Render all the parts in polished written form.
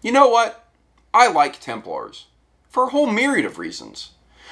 You know what? I like Templars. For a whole myriad of reasons.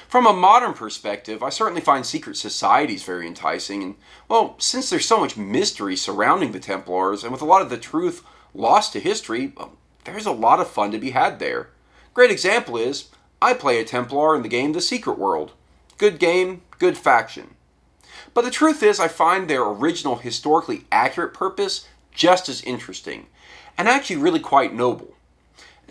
From a modern perspective, I certainly find secret societies very enticing, and, well, since there's so much mystery surrounding the Templars, and with a lot of the truth lost to history, well, there's a lot of fun to be had there. Great example is, I play a Templar in the game The Secret World. Good game, good faction. But the truth is, I find their original historically accurate purpose just as interesting, and actually really quite noble.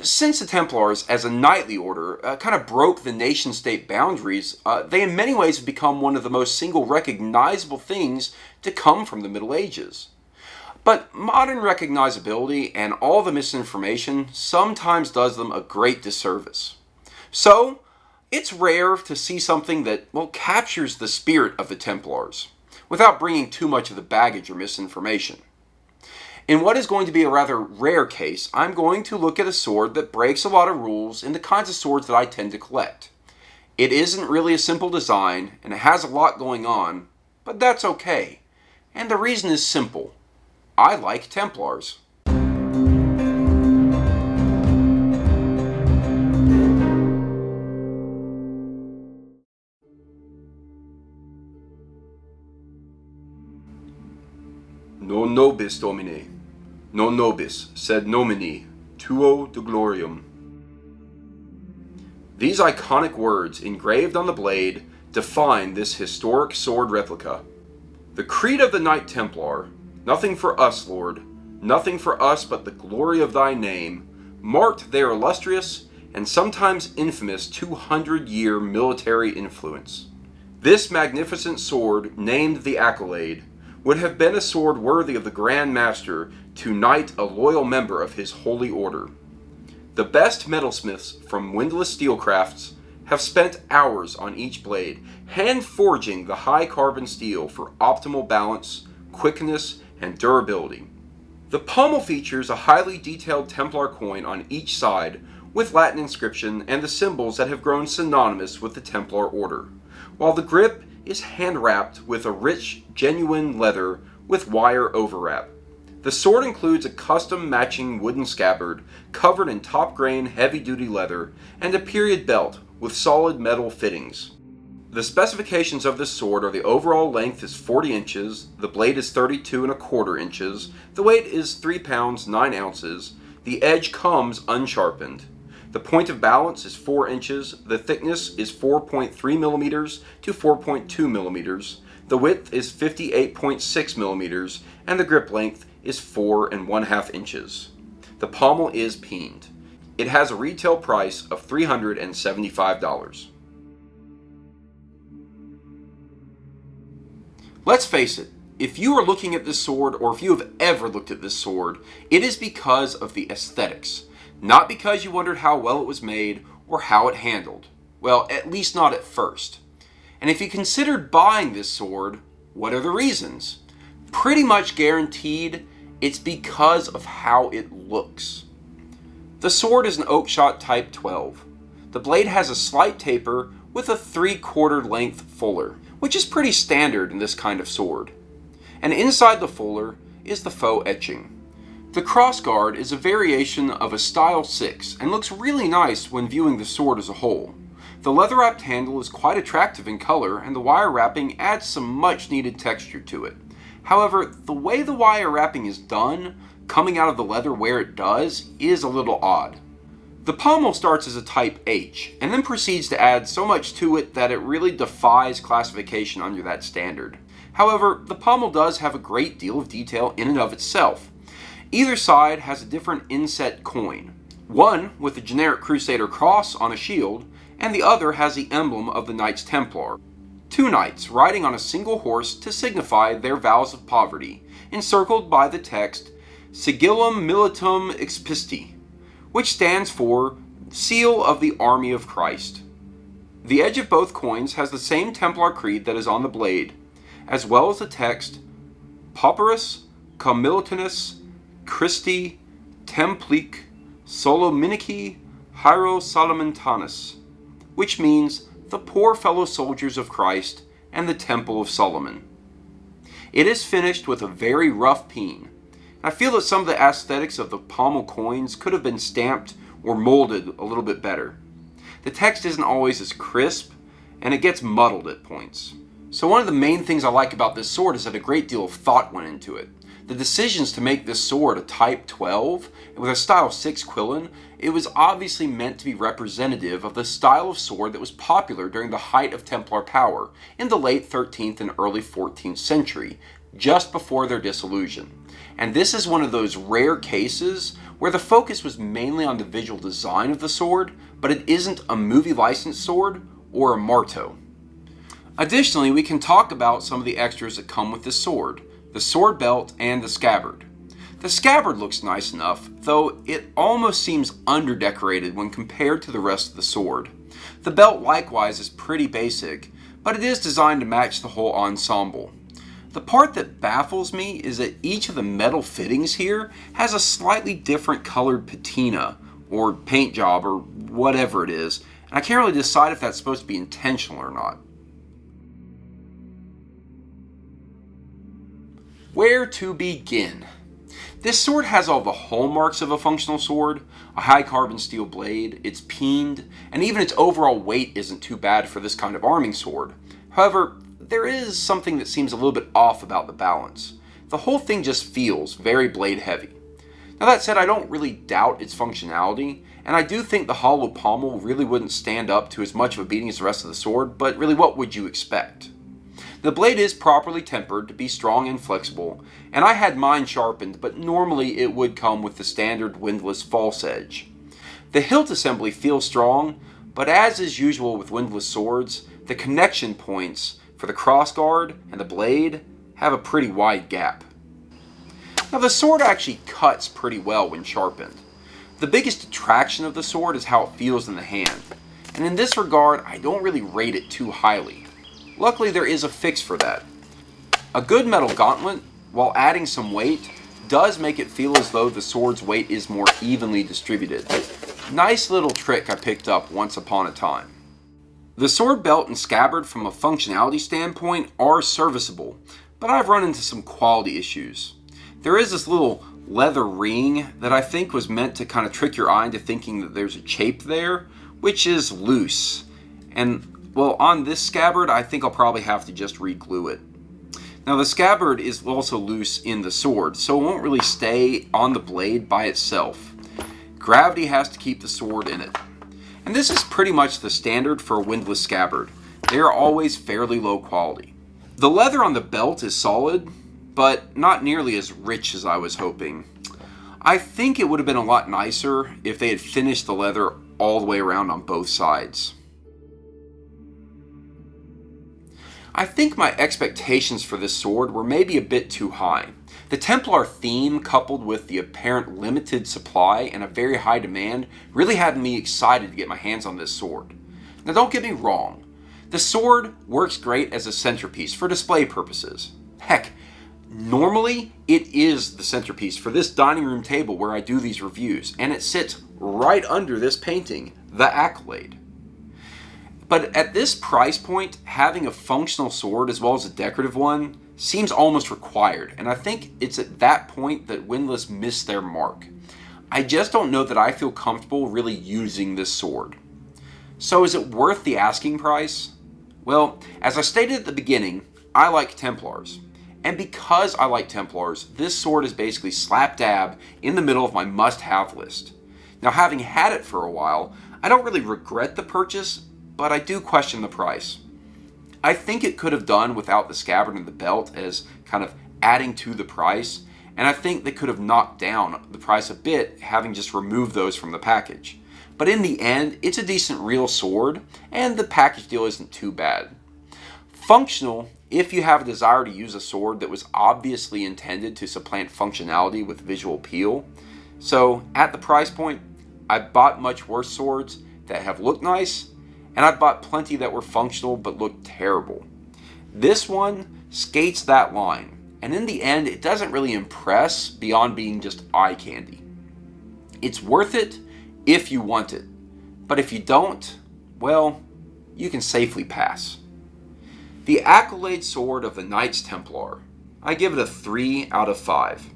Since the Templars, as a knightly order, kind of broke the nation-state boundaries, they in many ways have become one of the most single recognizable things to come from the Middle Ages. But modern recognizability and all the misinformation sometimes does them a great disservice. So, it's rare to see something that, well, captures the spirit of the Templars, without bringing too much of the baggage or misinformation. In what is going to be a rather rare case, I'm going to look at a sword that breaks a lot of rules in the kinds of swords that I tend to collect. It isn't really a simple design, and it has a lot going on, but that's okay. And the reason is simple. I like Templars. Non nobis Domine. Non nobis, sed nomini, tuo de gloriam. These iconic words engraved on the blade define this historic sword replica. The creed of the Knight Templar, nothing for us, Lord, nothing for us but the glory of thy name, marked their illustrious and sometimes infamous 200-year military influence. This magnificent sword, named the Accolade, would have been a sword worthy of the Grand Master to knight a loyal member of his holy order. The best metalsmiths from Windlass Steelcrafts have spent hours on each blade, hand-forging the high-carbon steel for optimal balance, quickness, and durability. The pommel features a highly detailed Templar coin on each side, with Latin inscription and the symbols that have grown synonymous with the Templar order, while the grip is hand-wrapped with a rich, genuine leather with wire overwrap. The sword includes a custom matching wooden scabbard covered in top-grain heavy-duty leather and a period belt with solid metal fittings. The specifications of this sword are the overall length is 40 inches, the blade is 32¼ inches, the weight is 3 pounds 9 ounces, the edge comes unsharpened. The point of balance is 4 inches, the thickness is 4.3 millimeters to 4.2 millimeters, the width is 58.6 millimeters, and the grip length is 4½ inches. The pommel is peened. It has a retail price of $375. Let's face it, if you are looking at this sword, or if you have ever looked at this sword, it is because of the aesthetics, not because you wondered how well it was made or how it handled. Well, at least not at first. And if you considered buying this sword, what are the reasons? Pretty much guaranteed, it's because of how it looks. The sword is an Oakeshott Type XII. The blade has a slight taper with a 3/4 length fuller, which is pretty standard in this kind of sword. And inside the fuller is the faux etching. The crossguard is a variation of a Style 6 and looks really nice when viewing the sword as a whole. The leather-wrapped handle is quite attractive in color, and the wire wrapping adds some much-needed texture to it. However, the way the wire wrapping is done, coming out of the leather where it does, is a little odd. The pommel starts as a Type H, and then proceeds to add so much to it that it really defies classification under that standard. However, the pommel does have a great deal of detail in and of itself. Either side has a different inset coin, one with the generic Crusader cross on a shield, and the other has the emblem of the Knights Templar. Two knights riding on a single horse to signify their vows of poverty, encircled by the text Sigillum Militum Expisti, which stands for Seal of the Army of Christ. The edge of both coins has the same Templar creed that is on the blade, as well as the text Pauperis Commilitanus Christi Templique Solominici Hierosolomentanis, which means the poor fellow soldiers of Christ and the Temple of Solomon. It is finished with a very rough peen. I feel that some of the aesthetics of the pommel coins could have been stamped or molded a little bit better. The text isn't always as crisp, and it gets muddled at points. So one of the main things I like about this sword is that a great deal of thought went into it. The decisions to make this sword a Type 12 with a style 6 quillon, it was obviously meant to be representative of the style of sword that was popular during the height of Templar power in the late 13th and early 14th century, just before their dissolution. And this is one of those rare cases where the focus was mainly on the visual design of the sword, but it isn't a movie licensed sword or a marteau. Additionally, we can talk about some of the extras that come with this sword, the sword belt and the scabbard. The scabbard looks nice enough, though it almost seems underdecorated when compared to the rest of the sword. The belt likewise is pretty basic, but it is designed to match the whole ensemble. The part that baffles me is that each of the metal fittings here has a slightly different colored patina, or paint job, or whatever it is, and I can't really decide if that's supposed to be intentional or not. Where to begin? This sword has all the hallmarks of a functional sword, a high carbon steel blade, it's peened, and even its overall weight isn't too bad for this kind of arming sword. However, there is something that seems a little bit off about the balance. The whole thing just feels very blade heavy. Now that said, I don't really doubt its functionality, and I do think the hollow pommel really wouldn't stand up to as much of a beating as the rest of the sword, but really what would you expect? The blade is properly tempered to be strong and flexible, and I had mine sharpened, but normally it would come with the standard windlass false edge. The hilt assembly feels strong, but as is usual with windlass swords, the connection points for the crossguard and the blade have a pretty wide gap. Now the sword actually cuts pretty well when sharpened. The biggest detraction of the sword is how it feels in the hand, and in this regard I don't really rate it too highly. Luckily there is a fix for that. A good metal gauntlet, while adding some weight, does make it feel as though the sword's weight is more evenly distributed. Nice little trick I picked up once upon a time. The sword belt and scabbard from a functionality standpoint are serviceable, but I've run into some quality issues. There is this little leather ring that I think was meant to kind of trick your eye into thinking that there's a chape there, which is loose. And well, on this scabbard, I think I'll probably have to just re-glue it. Now the scabbard is also loose in the sword, so it won't really stay on the blade by itself. Gravity has to keep the sword in it. And this is pretty much the standard for a windlass scabbard. They are always fairly low quality. The leather on the belt is solid, but not nearly as rich as I was hoping. I think it would have been a lot nicer if they had finished the leather all the way around on both sides. I think my expectations for this sword were maybe a bit too high. The Templar theme, coupled with the apparent limited supply and a very high demand, really had me excited to get my hands on this sword. Now don't get me wrong, the sword works great as a centerpiece for display purposes. Heck, normally it is the centerpiece for this dining room table where I do these reviews, and it sits right under this painting, The Accolade. But at this price point, having a functional sword as well as a decorative one seems almost required, and I think it's at that point that Windlass missed their mark. I just don't know that I feel comfortable really using this sword. So is it worth the asking price? Well, as I stated at the beginning, I like Templars. And because I like Templars, this sword is basically slap dab in the middle of my must-have list. Now, having had it for a while, I don't really regret the purchase, but I do question the price. I think it could have done without the scabbard and the belt as kind of adding to the price, and I think they could have knocked down the price a bit having just removed those from the package. But in the end, it's a decent real sword, and the package deal isn't too bad. Functional if you have a desire to use a sword that was obviously intended to supplant functionality with visual appeal. So at the price point, I've bought much worse swords that have looked nice, and I've bought plenty that were functional but looked terrible. This one skates that line, and in the end it doesn't really impress beyond being just eye candy. It's worth it if you want it, but if you don't, well, you can safely pass. The Accolade sword of the Knights Templar. I give it a 3 out of 5.